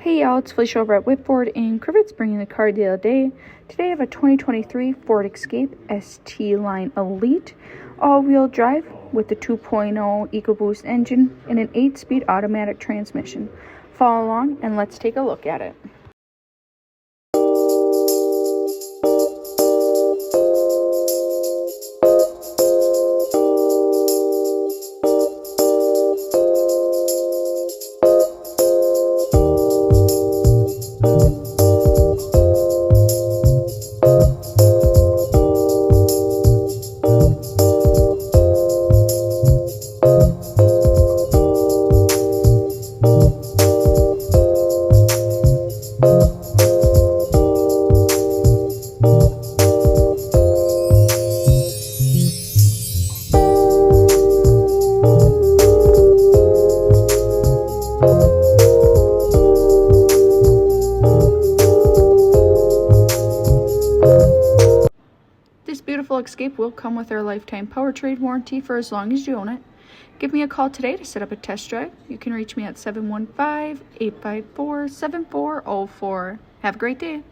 Hey y'all, it's Felicia over at Witt Ford in Crivitz, bringing the car the other day. Today I have a 2023 Ford Escape ST Line Elite all-wheel drive with the 2.0 EcoBoost engine and an 8-speed automatic transmission. Follow along and let's take a look at it. This beautiful Escape will come with our lifetime power trade warranty for as long as you own it. Give me a call today to set up a test drive. You can reach me at 715-854-7404. Have a great day.